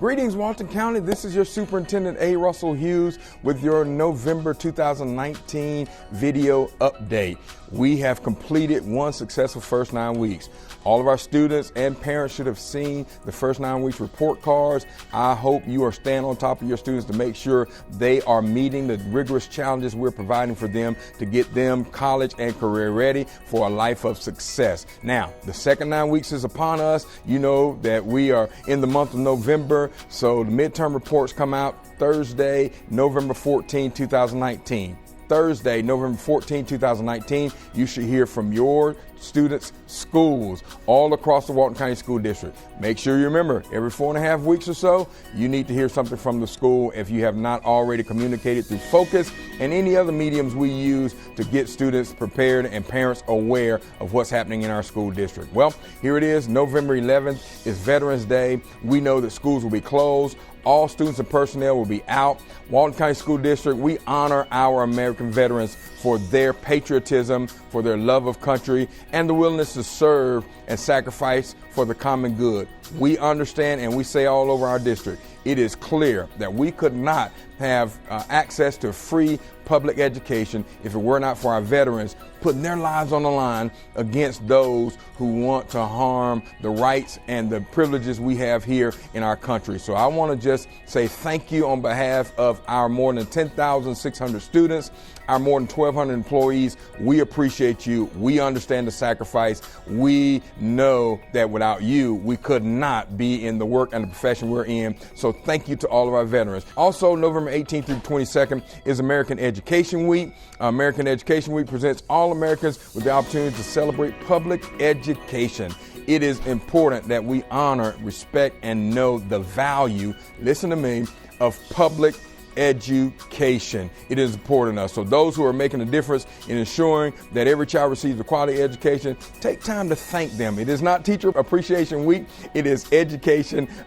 Greetings, Walton County. This is your Superintendent A. Russell Hughes with your November 2019 video update. We have completed one successful first 9 weeks. All of our students and parents should have seen the first 9 weeks report cards. I hope you are staying on top of your students to make sure they are meeting the rigorous challenges we're providing for them to get them college and career ready for a life of success. Now, the second 9 weeks is upon us. You know that we are in the month of November, so the midterm reports come out Thursday, November 14, 2019. Thursday, November 14, 2019, you should hear from your students' schools all across the Walton County School District. Make sure you remember, every 4.5 weeks or so, you need to hear something from the school if you have not already communicated through Focus and any other mediums we use to get students prepared and parents aware of what's happening in our school district. Well, here it is, November 11th is Veterans Day. We know that schools will be closed. All students and personnel will be out. Walton County School District, we honor our American veterans for their patriotism, for their love of country, and the willingness to serve and sacrifice for the common good. We understand, and we say all over our district, it is clear that we could not have access to free public education if it were not for our veterans putting their lives on the line against those who want to harm the rights and the privileges we have here in our country. So I want to just say thank you on behalf of our more than 10,600 students, our more than 1,200 employees. We appreciate you. We understand the sacrifice. We know that without you, we could not be in the work and the profession we're in. So thank you to all of our veterans. Also, November 18th through 22nd is American Education Week. American Education Week presents all Americans with the opportunity to celebrate public education. It is important that we honor, respect, and know the value, listen to me, of public education. It is important to us. So those who are making a difference in ensuring that every child receives a quality education, take time to thank them. It is not Teacher Appreciation Week. It is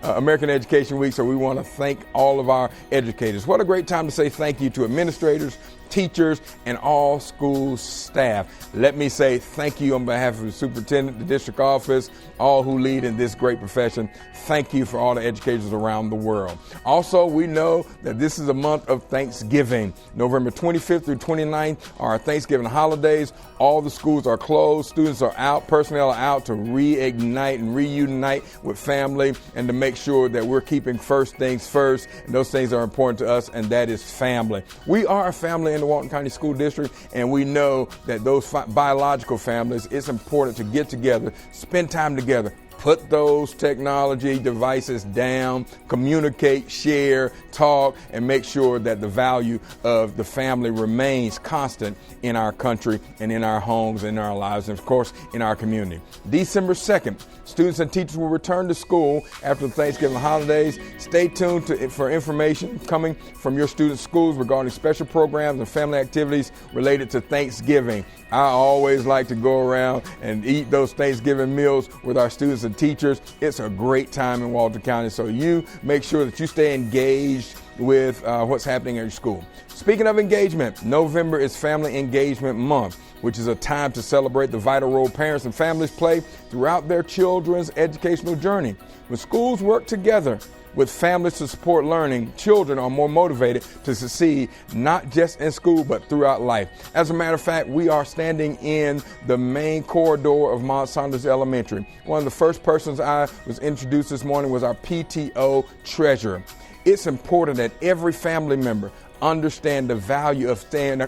American Education Week. So we want to thank all of our educators. What a great time to say thank you to administrators, teachers, and all school staff. Let me say thank you on behalf of the superintendent, the district office, all who lead in this great profession. Thank you for all the educators around the world. Also, we know that this is a month of Thanksgiving. November 25th through 29th are our Thanksgiving holidays. All the schools are closed. Students are out. Personnel are out to reignite and reunite with family and to make sure that we're keeping first things first. And those things are important to us, and that is family. We are a family in the Walton County School District, and we know that those biological families, it's important to get together, spend time together, put those technology devices down, communicate, share, talk, and make sure that the value of the family remains constant in our country and in our homes, in our lives, and of course, in our community. December 2nd, students and teachers will return to school after the Thanksgiving holidays. Stay tuned for information coming from your students' schools regarding special programs and family activities related to Thanksgiving. I always like to go around and eat those Thanksgiving meals with our students and teachers. It's a great time in Walton County, so you make sure that you stay engaged with what's happening at your school. Speaking of engagement, November is Family Engagement Month, which is a time to celebrate the vital role parents and families play throughout their children's educational journey. When schools work together with families to support learning, children are more motivated to succeed, not just in school, but throughout life. As a matter of fact, we are standing in the main corridor of Maude Saunders Elementary. One of the first persons I was introduced this morning was our PTO treasurer. It's important that every family member understand the value of staying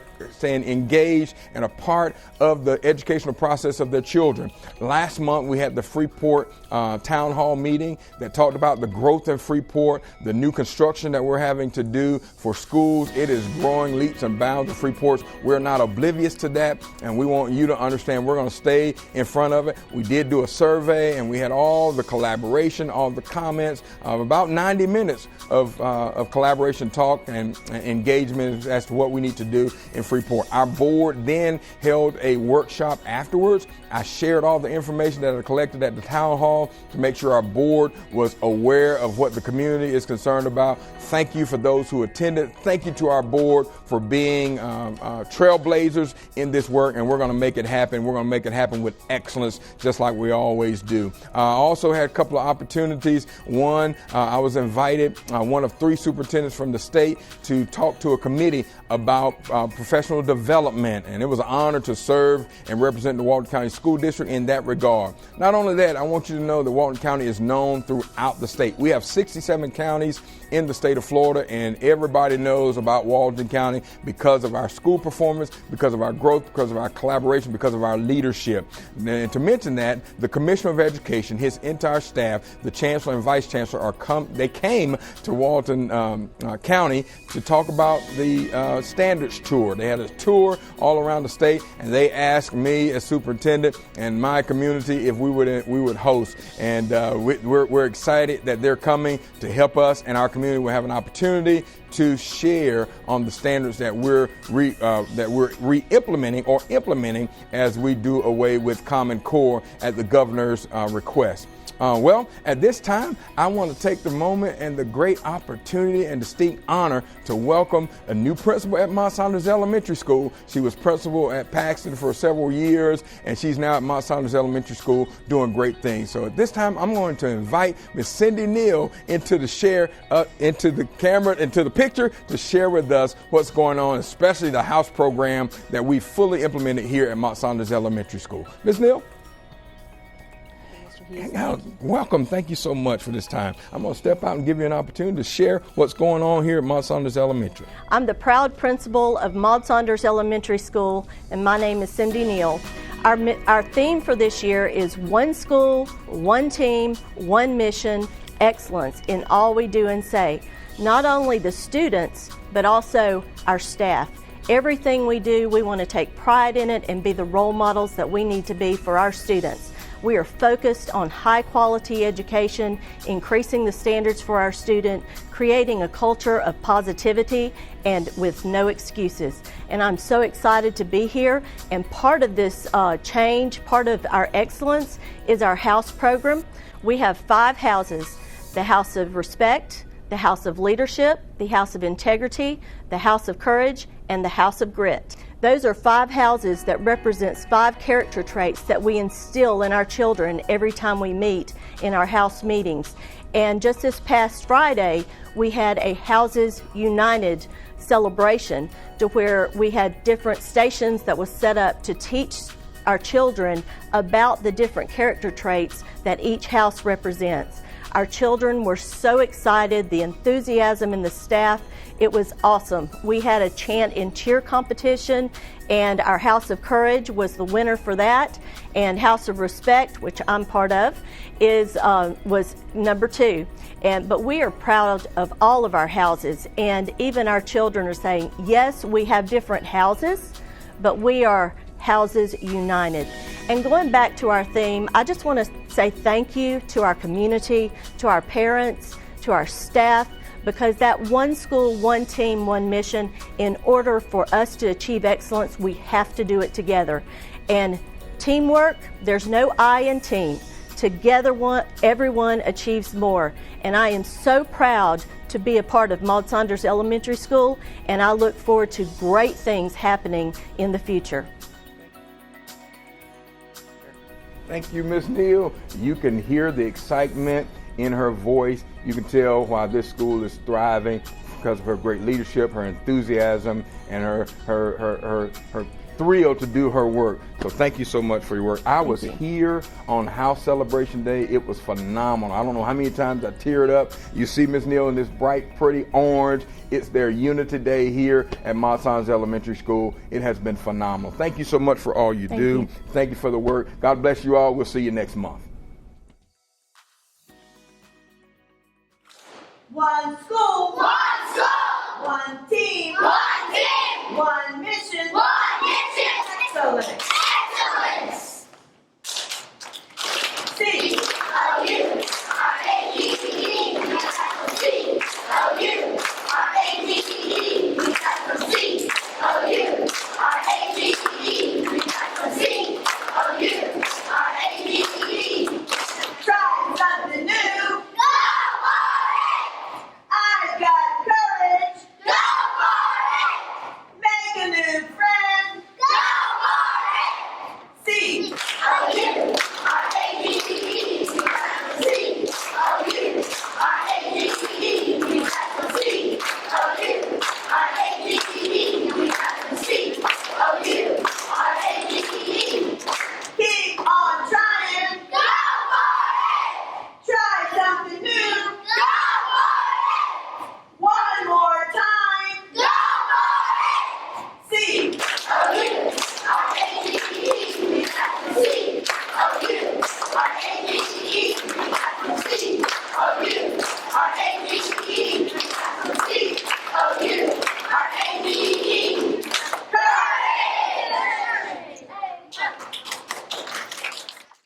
engaged and a part of the educational process of their children. Last month, we had the Freeport Town Hall meeting that talked about the growth in Freeport, the new construction that we're having to do for schools. It is growing leaps and bounds of Freeport. We're not oblivious to that, and we want you to understand we're going to stay in front of it. We did do a survey, and we had all the collaboration, all the comments, about 90 minutes of collaboration talk and engagement as to what we need to do in Freeport. Our board then held a workshop afterwards. I shared all the information that I collected at the town hall to make sure our board was aware of what the community is concerned about. Thank you for those who attended. Thank you to our board for being trailblazers in this work, and we're going to make it happen. We're going to make it happen with excellence, just like we always do. I also had a couple of opportunities. One, I was invited, one of 3 superintendents from the state, to talk to a committee about professional development, and it was an honor to serve and represent the Walton County School District in that regard. Not only that, I want you to know that Walton County is known throughout the state. We have 67 counties in the state of Florida, and everybody knows about Walton County because of our school performance, because of our growth, because of our collaboration, because of our leadership. And to mention that, the Commissioner of Education, his entire staff, the Chancellor and Vice Chancellor they came to Walton County to talk about the standards tour. They had a tour all around the state, and they asked me as superintendent and my community if we would host. And we're excited that they're coming to help us, and our community will have an opportunity to share on the standards that we're re-implementing or implementing as we do away with Common Core at the governor's request. Well, at this time, I want to take the moment and the great opportunity and distinct honor to welcome a new principal at Maude Saunders Elementary School. She was principal at Paxton for several years, and she's now at Maude Saunders Elementary School doing great things. So at this time, I'm going to invite Ms. Cindy Neale into the camera, into the picture, to share with us what's going on, especially the house program that we fully implemented here at Maude Saunders Elementary School. Ms. Neale? Welcome. Thank you so much for this time. I'm going to step out and give you an opportunity to share what's going on here at Maude Saunders Elementary. I'm the proud principal of Maude Saunders Elementary School, and my name is Cindy Neale. Our theme for this year is one school, one team, one mission, excellence in all we do and say. Not only the students, but also our staff. Everything we do, we want to take pride in it and be the role models that we need to be for our students. We are focused on high quality education, increasing the standards for our student, creating a culture of positivity and with no excuses. And I'm so excited to be here, and part of this change, part of our excellence is our house program. We have 5 houses: the House of Respect, the House of Leadership, the House of Integrity, the House of Courage, and the House of Grit. Those are 5 houses that represents 5 character traits that we instill in our children every time we meet in our house meetings. And just this past Friday, we had a Houses United celebration to where we had different stations that was set up to teach our children about the different character traits that each house represents. Our children were so excited, the enthusiasm in the staff, it was awesome. We had a chant and cheer competition, and our House of Courage was the winner for that, and House of Respect, which I'm part of, was number 2. But we are proud of all of our houses, and even our children are saying, yes, we have different houses, but we are Houses United. And going back to our theme, I just want to say thank you to our community, to our parents, to our staff, because that one school, one team, one mission, in order for us to achieve excellence, we have to do it together. And teamwork, there's no I in team. Together, everyone achieves more. And I am so proud to be a part of Maude Saunders Elementary School, and I look forward to great things happening in the future. Thank you, Ms. Neale. You can hear the excitement in her voice. You can tell why this school is thriving because of her great leadership, her enthusiasm, and her thrill to do her work. So thank you so much for your work. I was here on House Celebration Day. It was phenomenal. I don't know how many times I teared up. You see Ms. Neale in this bright, pretty orange. It's their Unity Day here at Maude Saunders Elementary School. It has been phenomenal. Thank you so much for all you do. Thank you for the work. God bless you all. We'll see you next month. One school, one team, one mission, excellence.